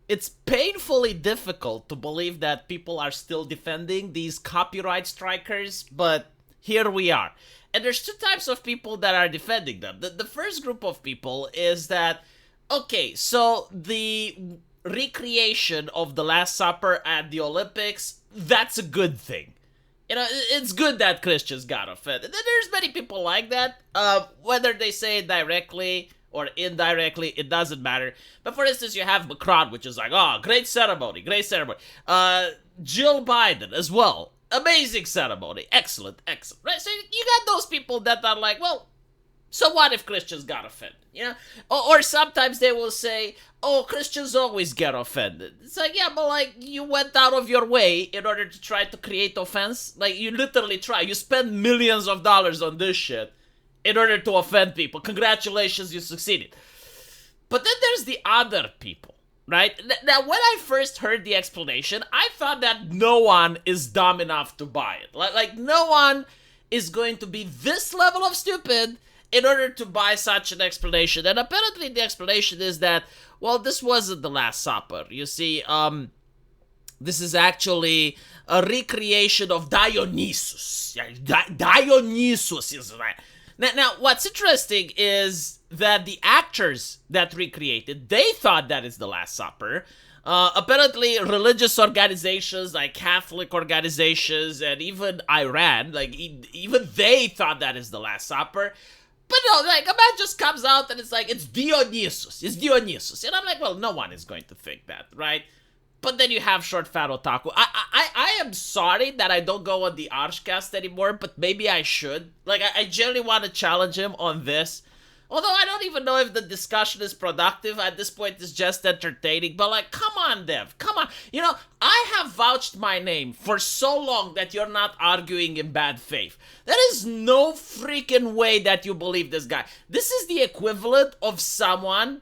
it's painfully difficult to believe that people are still defending these copyright strikers, but here we are. And there's two types of people that are defending them. The first group of people is that, okay, so the recreation of the Last Supper at the Olympics, that's a good thing. You know, it's good that Christians got offended. There's many people like that. Whether they say it directly or indirectly, it doesn't matter. But for instance, you have Macron, which is like, oh, great ceremony, great ceremony. Jill Biden as well. Amazing ceremony. Excellent, excellent. Right? So you got those people that are like, well, so what if Christians got offended? You know? Or sometimes they will say, oh, Christians always get offended. It's like, yeah, but like, you went out of your way in order to try to create offense. Like, you literally try. You spend millions of dollars on this shit in order to offend people. Congratulations, you succeeded. But then there's the other people, right? Now, when I first heard the explanation, I thought that no one is dumb enough to buy it. Like no one is going to be this level of stupid in order to buy such an explanation. And apparently the explanation is that, well, this wasn't the Last Supper. You see, this is actually a recreation of Dionysus. Dionysus is right. Now, what's interesting is that the actors that recreated, they thought that is the Last Supper. Apparently, religious organizations like Catholic organizations and even Iran, like even they thought that is the Last Supper. But no, like, a man just comes out and it's like, it's Dionysus. It's Dionysus. And I'm like, well, no one is going to think that, right? But then you have short fat otaku. I am sorry that I don't go on the Arshcast anymore, but maybe I should. Like, I genuinely want to challenge him on this. Although I don't even know if the discussion is productive. At this point, it's just entertaining. But like, come on, Dev. Come on. You know, I have vouched my name for so long that you're not arguing in bad faith. There is no freaking way that you believe this guy. This is the equivalent of someone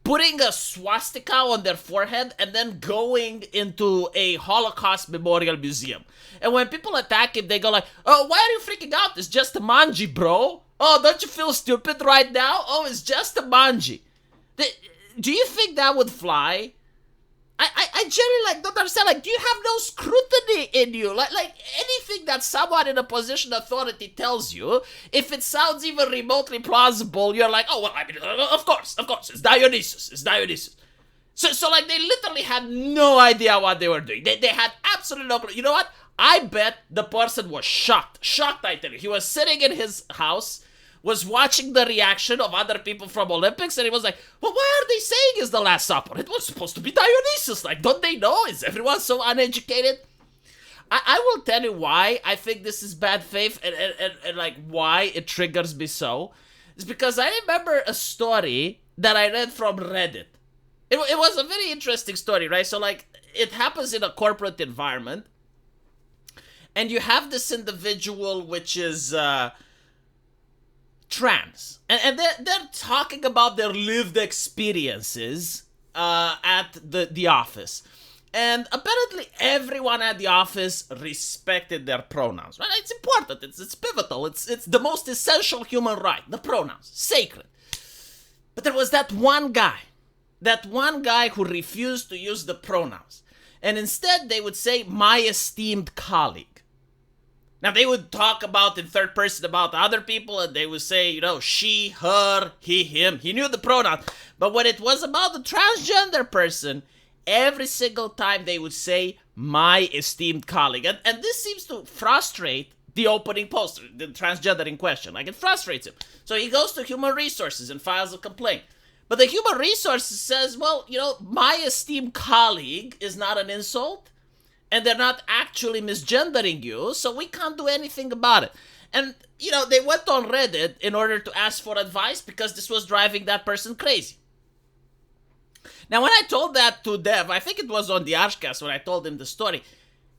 putting a swastika on their forehead and then going into a Holocaust memorial museum. And when people attack him, they go like, oh, why are you freaking out? It's just a manji, bro. Oh, don't you feel stupid right now? Oh, it's just a manji. Do you think that would fly? I genuinely don't understand. Like, do you have no scrutiny in you? Like anything that someone in a position of authority tells you, if it sounds even remotely plausible, you're like, oh well, I mean, of course, it's Dionysus. So like, they literally had no idea what they were doing. They had absolutely no clue. You know what? I bet the person was shocked. I tell you, he was sitting in his house, was watching the reaction of other people from Olympics, and he was like, well, why are they saying it's the Last Supper? It was supposed to be Dionysus. Like, don't they know? Is everyone so uneducated? I will tell you why I think this is bad faith and like why it triggers me so. It's because I remember a story that I read from Reddit. It was a very interesting story, right? So like, it happens in a corporate environment, and you have this individual which is trans, and they're talking about their lived experiences at the office, and apparently everyone at the office respected their pronouns. Right? It's important. It's pivotal. It's the most essential human right. The pronouns, sacred. But there was that one guy who refused to use the pronouns, and instead they would say my esteemed colleague. Now, they would talk about in third person about other people, and they would say, you know, she, her, he, him. He knew the pronoun. But when it was about the transgender person, every single time they would say, my esteemed colleague. And this seems to frustrate the opening poster, the transgender in question. Like, it frustrates him. So he goes to Human Resources and files a complaint. But the Human Resources says, well, you know, my esteemed colleague is not an insult, and they're not actually misgendering you, so we can't do anything about it. And, you know, they went on Reddit in order to ask for advice because this was driving that person crazy. Now, when I told that to Dev, I think it was on the Arshcast when I told him the story,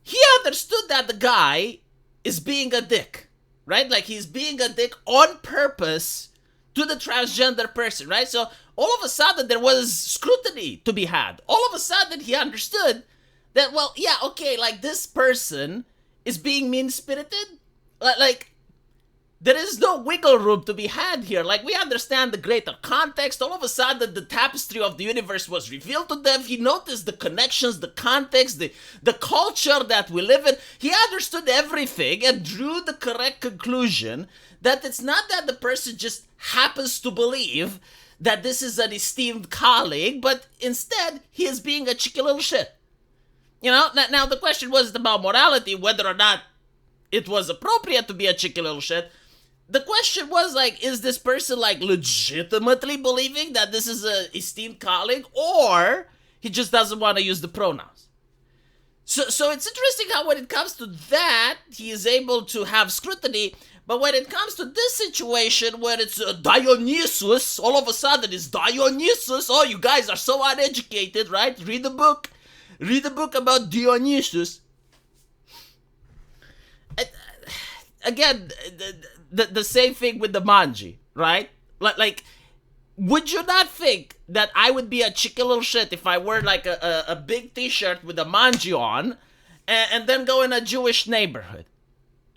he understood that the guy is being a dick, right? Like, he's being a dick on purpose to the transgender person, right? So, all of a sudden, there was scrutiny to be had. All of a sudden, he understood that, well, yeah, okay, like, this person is being mean-spirited. Like, There is no wiggle room to be had here. Like, we understand the greater context. All of a sudden, the tapestry of the universe was revealed to them. He noticed the connections, the context, the culture that we live in. He understood everything and drew the correct conclusion that it's not that the person just happens to believe that this is an esteemed colleague, but instead, he is being a cheeky little shit. You know, now the question wasn't about morality, whether or not it was appropriate to be a cheeky little shit. The question was, like, is this person, like, legitimately believing that this is an esteemed colleague, or he just doesn't want to use the pronouns? So it's interesting how when it comes to that, he is able to have scrutiny, but when it comes to this situation where it's Dionysus, all of a sudden it's Dionysus. Oh, you guys are so uneducated, right? Read the book. Read the book about Dionysus. Again, the same thing with the manji, right? Like, would you not think that I would be a cheeky little shit if I wear like a big t-shirt with a manji on and then go in a Jewish neighborhood?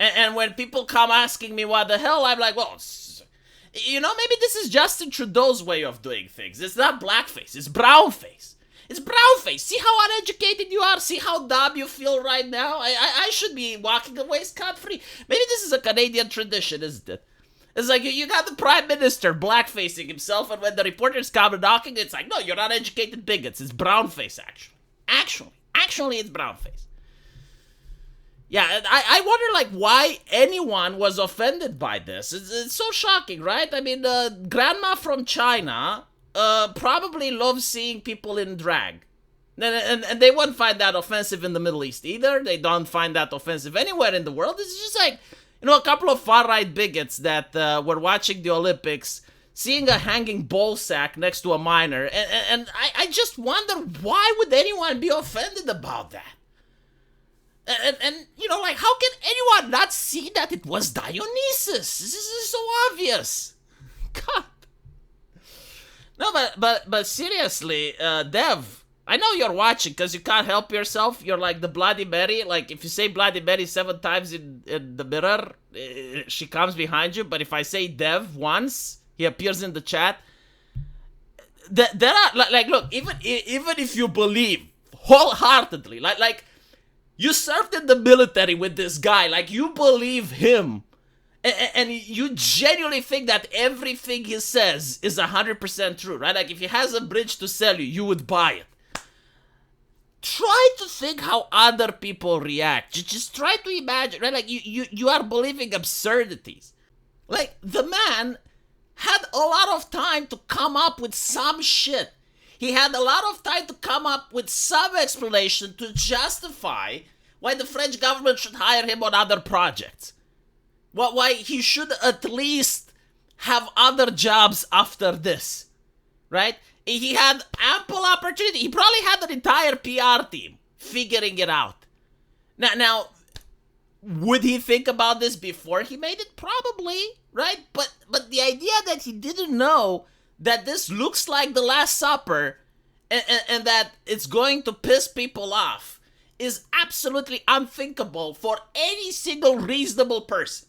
And when people come asking me what the hell, I'm like, well, you know, maybe this is Justin Trudeau's way of doing things. It's not blackface, it's brownface. It's brownface. See how uneducated you are? See how dumb you feel right now? I should be walking away scot-free. Maybe this is a Canadian tradition, isn't it? It's like you got the Prime Minister blackfacing himself, and when the reporters come knocking, it's like, no, you're not educated bigots. It's brownface, actually. Actually, it's brownface. Yeah, I wonder, like, why anyone was offended by this. It's so shocking, right? I mean, grandma from China probably loves seeing people in drag. And they won't find that offensive in the Middle East either. They don't find that offensive anywhere in the world. It's just like, you know, a couple of far-right bigots that were watching the Olympics, seeing a hanging ball sack next to a miner, and I just wonder, why would anyone be offended about that? And you know, like, how can anyone not see that it was Dionysus? This is so obvious. God. No, but seriously, Dev, I know you're watching because you can't help yourself. You're like the Bloody Mary. Like, if you say Bloody Mary 7 times in the mirror, she comes behind you. But if I say Dev once, he appears in the chat. There are, like, look, even if you believe wholeheartedly, like, you served in the military with this guy, like, you believe him, and you genuinely think that everything he says is 100% true, right? Like, if he has a bridge to sell you, you would buy it. Try to think how other people react. Just try to imagine, right? Like, you are believing absurdities. Like, the man had a lot of time to come up with some shit. He had a lot of time to come up with some explanation to justify why the French government should hire him on other projects. Why he should at least have other jobs after this, right? He had ample opportunity. He probably had an entire PR team figuring it out. Now, would he think about this before he made it? Probably, right? But the idea that he didn't know that this looks like the Last Supper and that it's going to piss people off is absolutely unthinkable for any single reasonable person.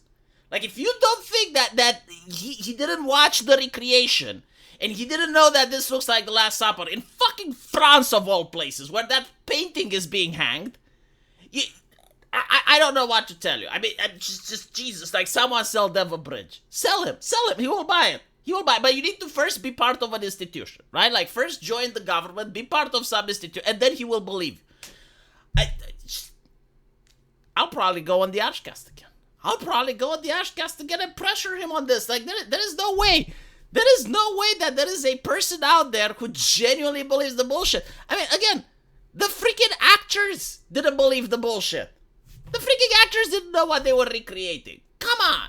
Like, if you don't think that he didn't watch the recreation and he didn't know that this looks like the Last Supper in fucking France of all places, where that painting is being hanged, I don't know what to tell you. I mean, just Jesus, like, someone sell Dev a bridge. Sell him. He will buy it. He will buy it. But you need to first be part of an institution, right? Like, first join the government, be part of some institution, and then he will believe you. I'll probably go on the Archcast again. And pressure him on this. Like, there is no way. There is no way that there is a person out there who genuinely believes the bullshit. I mean, again, the freaking actors didn't believe the bullshit. The freaking actors didn't know what they were recreating. Come on.